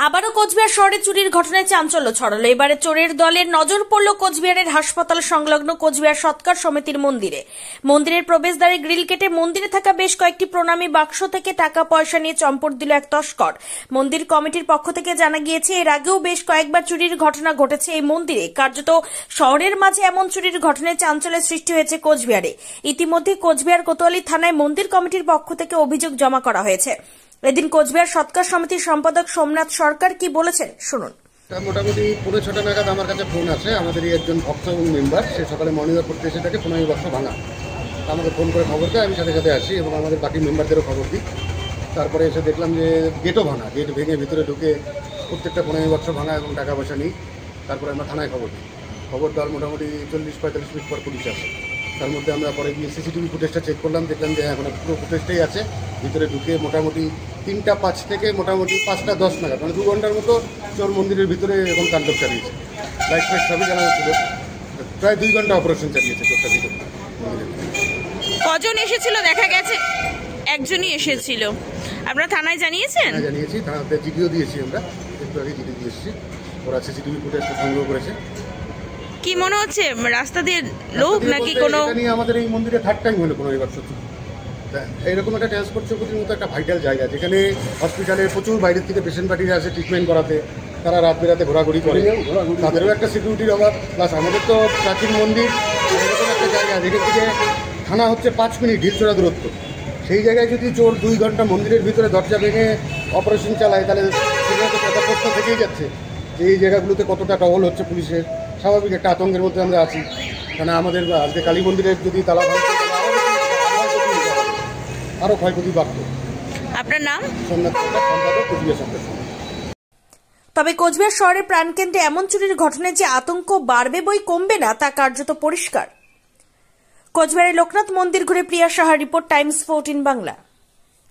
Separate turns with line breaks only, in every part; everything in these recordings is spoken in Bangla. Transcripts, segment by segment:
আবারও কোচবিহার শহরে চুরির ঘটনায় চাঞ্চল্য ছড়ালো। এবারে চোরের দলের নজর পড়ল কোচবিহারের হাসপাতাল সংলগ্ন কোচবিহার সৎকার সমিতির মন্দিরে। মন্দিরের প্রবেশদ্বারে গ্রিল কেটে মন্দিরে থাকা বেশ কয়েকটি প্রণামী বাক্স থেকে টাকা পয়সা নিয়ে চম্পট দিল এক তস্কর। মন্দির কমিটির পক্ষ থেকে জানা গিয়েছে, এর আগেও বেশ কয়েকবার চুরির ঘটনা ঘটেছে এই মন্দিরে। কার্যত শহরের মাঝে এমন চুরির ঘটনায় চাঞ্চল্যের সৃষ্টি হয়েছে কোচবিহারে। ইতিমধ্যে কোচবিহার কোতোয়ালি থানায় মন্দির কমিটির পক্ষ থেকে অভিযোগ জমা করা হয়েছে। এদিন কোচবিহার সৎকার সমিতির সম্পাদক সোমনাথ সরকার কি বলেছেন শুনুন।
মোটামুটি 5:30 নাগাদ আমার কাছে ফোন আসে, আমাদের একজন ভক্ত এবং মেম্বার, সে সকালে মর্নিং ওয়াক করতে এসে থাকে প্রণামী বাক্স ভাঙা। আমাকে ফোন করে খবর দেয়, আমি সাথে সাথে আসি এবং আমাদের বাকি মেম্বারদেরও খবর দিই। তারপরে এসে দেখলাম যে গেটও ভাঙা, গেট ভেঙে ভিতরে ঢুকে প্রত্যেকটা প্রণামী বাক্স ভাঙা এবং টাকা পয়সা নিই। তারপরে আমরা থানায় খবর দিই। খবর দেওয়ার মোটামুটি 40-45 মিনিট পর পুলিশ আসে। তার মধ্যে আমরা পরে গিয়ে সিসিটিভি ফুটেজটা চেক করলাম, দেখলাম যে এখন পুরো ফুটেজটাই আছে। ভিতরে ঢুকে মোটামুটি 3টা 5 থেকে মোটামুটি 5টা 10 নাগাদ, মানে 2 ঘন্টার মতো চোর মন্দিরের ভিতরে এবং তাণ্ডব চালিয়েছে। লাইট ফাইট সবই জানা ছিল, প্রায় 2 ঘন্টা অপারেশন চালিয়েছে চোরটা ভিতরে।
কজন এসেছিল দেখা গেছে? একজনই এসেছিল। আপনারা থানায় জানিয়েছেন?
হ্যাঁ জানিয়েছি, থানাতে জিডিও দিয়েছি, আমরা একটু আগে জিডি দিয়েছি। ওরা সিসিটিভি ফুটেজটা সংগ্রহ করেছে।
কি মনে হচ্ছে রাস্তা দিয়ে লোক নাকি কোনো?
আমাদের এই মন্দিরে 3rd টাইম হলো কোনো এবার সত্যি এইরকম একটা ট্রান্সপোর্ট চৌকির মতো একটা ভাইটাল জায়গা, যেখানে হসপিটালে প্রচুর বাইরের থেকে পেশেন্ট পার্টিরা আসে ট্রিটমেন্ট করাতে। তারা রাত বেরাতে ঘোরাঘুরি করে, তাদেরও একটা সিকিউরিটির অভাব। প্লাস আমাদের তো প্রাচীন মন্দির, এরকম একটা জায়গা যেখান থেকে থানা হচ্ছে 5 মিনিট ঢিলছোড়া দূরত্ব। সেই জায়গায় যদি চোর 2 ঘন্টা মন্দিরের ভিতরে দরজা ভেঙে অপারেশন চালায়, তাহলে সেখানে তো কথা প্রশ্ন থেকেই যাচ্ছে যে এই জায়গাগুলোতে কতটা টহল হচ্ছে পুলিশের। স্বাভাবিক একটা আতঙ্কের মধ্যে আমরা আছি। কারণ আমাদের আজকে কালী মন্দিরের যদি তালা ভাঙতে আরো ক্ষয়ক্ষতি বাড়ত।
আপনার নাম?
সোমনাথ সরকার, সম্পাদক, কোচবিহার সরকার।
তবে কোচবিহার শহরের প্রাণকেন্দ্রে এমন চুরির ঘটনায় যে আতঙ্ক বাড়বে বই কমবে না, তা কার্যত পরিষ্কার। কোচবিহারের লোকনাথ মন্দির ঘুরে প্রিয়া সাহার report, Times 14 Bangla.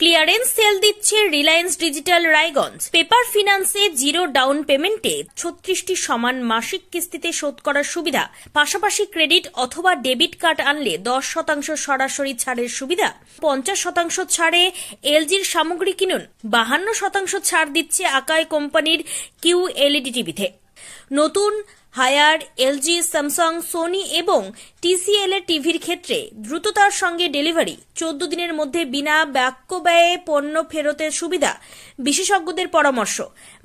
Clearance sale দিচ্ছে রিলায়েন্স ডিজিটাল রায়গঞ্জ। পেপার ফিন্যান্সে 0 ডাউন পেমেন্টে 36টি সমান মাসিক কিস্তিতে শোধ করার সুবিধা, পাশাপাশি ক্রেডিট অথবা ডেবিট কার্ড আনলে 10% সরাসরি ছাড়ের সুবিধা, 50% ছাড়ে এলজির সামগ্রী কিনুন, 52% ছাড় দিচ্ছে আকাই কোম্পানির QLED টিভিতে। নতুন হায়ার এলজি, স্যামসাং, সোনি এবং TCL এর টিভির ক্ষেত্রে দ্রুততার সঙ্গে ডেলিভারি, 14 দিনের মধ্যে বিনা বাক্য ব্যয়ে পণ্য ফেরতের সুবিধা, বিশেষজ্ঞদের পরামর্শ।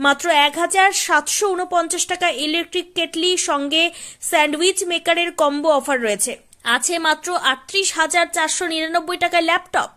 মাত্র 1749 টাকা ইলেকট্রিক কেটলি সঙ্গে স্যান্ডউইচ মেকারের কম্বো অফার রয়েছে। আছে মাত্র 38,499 টাকার ল্যাপটপ,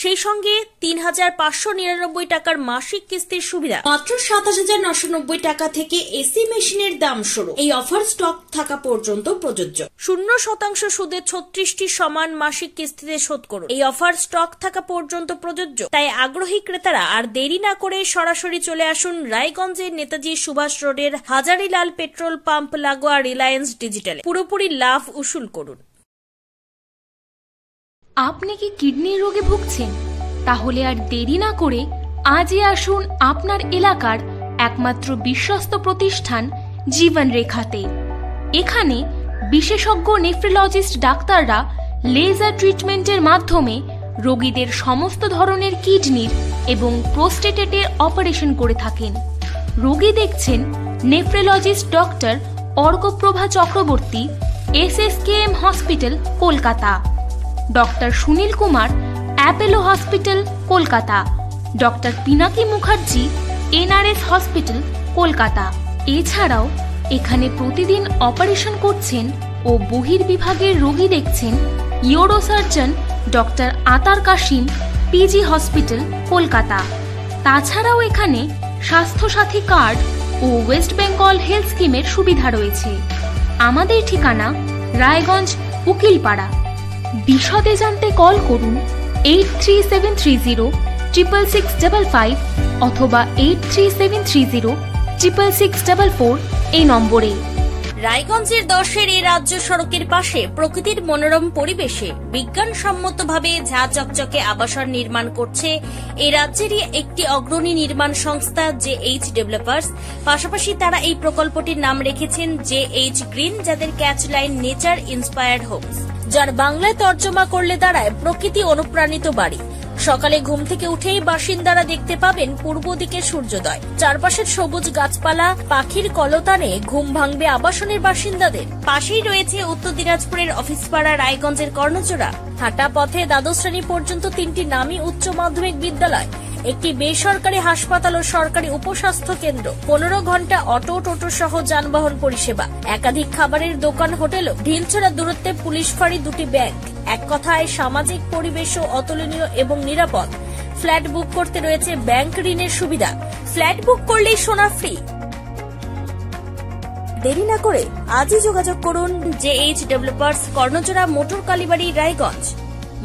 সেই সঙ্গে 3,599 টাকার মাসিক কিস্তির সুবিধা। মাত্র 27,990 টাকা থেকে এসি মেশিনের দাম শুরু। এই অফার স্টক থাকা পর্যন্ত প্রযোজ্য। 0% সুদে 36টি সমান মাসিক কিস্তিতে শোধ করুন। এই অফার স্টক থাকা পর্যন্ত প্রযোজ্য। তাই আগ্রহী ক্রেতারা আর দেরি না করে সরাসরি চলে আসুন রায়গঞ্জের নেতাজি সুভাষ রোডের হাজারিলাল পেট্রোল পাম্প লাগোয়া রিলায়েন্স ডিজিটালে। পুরোপুরি লাভ উসুল করুন।
আপনি কি কিডনির রোগে ভুগছেন? তাহলে আর দেরি না করে আজই আসুন আপনার এলাকার একমাত্র বিশ্বস্ত প্রতিষ্ঠান জীবন রেখাতে। এখানে বিশেষজ্ঞ নেফ্রোলজিস্ট ডাক্তাররা লেজার ট্রিটমেন্টের মাধ্যমে রোগীদের সমস্ত ধরনের কিডনির এবং প্রোস্টেটের অপারেশন করে থাকেন। রোগী দেখছেন nephrologist doctor Arkaprabha Chakraborty, SSKM hospital, Kolkata. Doctor Sunil Kumar, Apollo hospital, Kolkata. Doctor Pinaki Mukherjee, NRS hospital, Kolkata. এছাড়াও এখানে প্রতিদিন অপারেশন করছেন ও বহির্বিভাগের রোগী দেখছেন ইউরোসার্জন ডক্টর আতার কাশিম, PG হসপিটাল, কলকাতা। তাছাড়াও এখানে স্বাস্থ্যসাথী কার্ড ও ওয়েস্ট বেঙ্গল হেলথ স্কিমের সুবিধা রয়েছে। আমাদের ঠিকানা রায়গঞ্জ, উকিলপাড়া। বিশদে জানতে কল করুন 8373066655 অথবা 8373066644 এই নম্বরে।
রায়গঞ্জের 10-এর এই রাজ্য সড়কের পাশে প্রকৃতির মনোরম পরিবেশে বিজ্ঞানসম্মতভাবে ঝা চকচকে আবাসন নির্মাণ করছে এই রাজ্যেরই একটি অগ্রণী নির্মাণ সংস্থা JH ডেভেলপার্স। পাশাপাশি তারা এই প্রকল্পটির নাম রেখেছেন JH গ্রিন, যাদের catch line nature inspired homes, যার বাংলায় তর্জমা করলে দাঁড়ায় প্রকৃতি অনুপ্রাণিত বাড়ি। সকালে ঘুম থেকে উঠেই বাসিন্দারা দেখতে পাবেন পূর্ব দিকে সূর্যোদয়। চারপাশের সবুজ গাছপালা, পাখির কলতানে ঘুম ভাঙবে আবাসনের বাসিন্দাদের। পাশেই রয়েছে উত্তর দিনাজপুরের অফিসপাড়া, রায়গঞ্জের কর্ণজোড়া। হাঁটা পথে দ্বাদশ শ্রেণী পর্যন্ত 3টি নামী উচ্চ মাধ্যমিক বিদ্যালয়, একটি বেসরকারি হাসপাতাল ও সরকারি উপস্বাস্থ্য কেন্দ্র, 15 ঘন্টা অটো, টোটো সহ যানবাহন পরিষেবা, একাধিক খাবারের দোকান, হোটেলও, ঢিলছড়া দূরত্বে পুলিশ ফাঁড়ি, 2টি ব্যাংক। এক কথায় সামাজিক পরিবেশও অতুলনীয় এবং নিরাপদ। ফ্ল্যাট বুক করতে রয়েছে ব্যাংক ঋণের সুবিধা। ফ্ল্যাট বুক করলেই সোনা ফ্রি। দেরি না করে আজই যোগাযোগ করুন JH developers, Karnajora, motor Kalibari, Raiganj.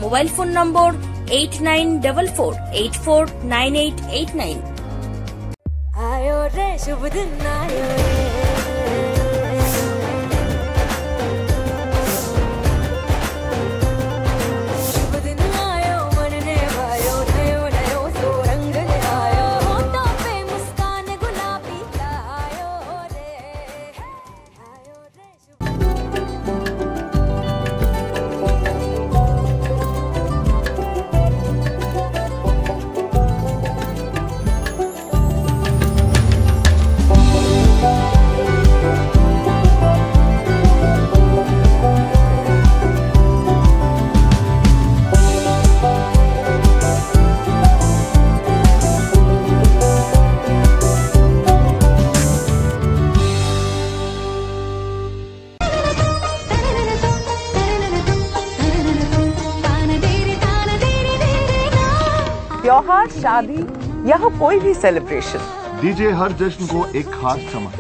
Mobile phone number 8944849889।
आयो रे शुभ दिन आयो रे, शुभ दिन आयो मन ने भायो, नयो नयो सो रंग ले आयो, होठों पे मुस्कान गुलाबी आयो रे, आयो रे शुभ
त्योहार, शादी या हो कोई भी सेलिब्रेशन,
दीजिए हर जश्न को एक खास चमक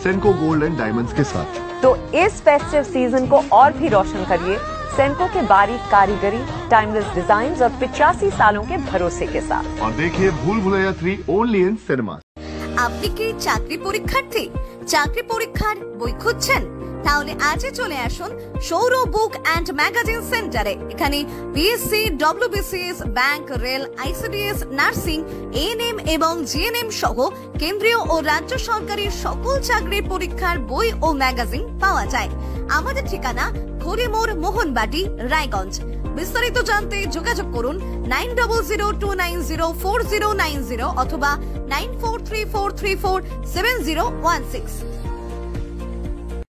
सेंको गोल्ड एंड डायमंड्स के साथ।
तो इस फेस्टिव सीजन को और भी रोशन करिए सेंको के बारीक कारीगरी, टाइमलेस डिजाइन और 85 सालों के भरोसे के साथ।
और देखिए भूल भुलैया 3 ओनली इन सिनेमा।
আপনি কি চাকরি পরীক্ষার্থী? চাকরি পরীক্ষার বই খুঁজছেন? তাহলে আজই চলে আসুন সৌর বুক অ্যান্ড ম্যাগাজিন সেন্টারে। এখানে BSc, WBCS, bank, rail, ICDS, nursing, ANM এবং জিএনএম সহ কেন্দ্রীয় ও রাজ্য সরকারি সকল চাকরির পরীক্ষার বই ও ম্যাগাজিন পাওয়া যায়। আমাদের ঠিকানা খড়িমোড়, মোহনবাটি, রায়গঞ্জ। বিস্তারিত জানতে যোগাযোগ করুন 9002904090 অথবা 9434347016।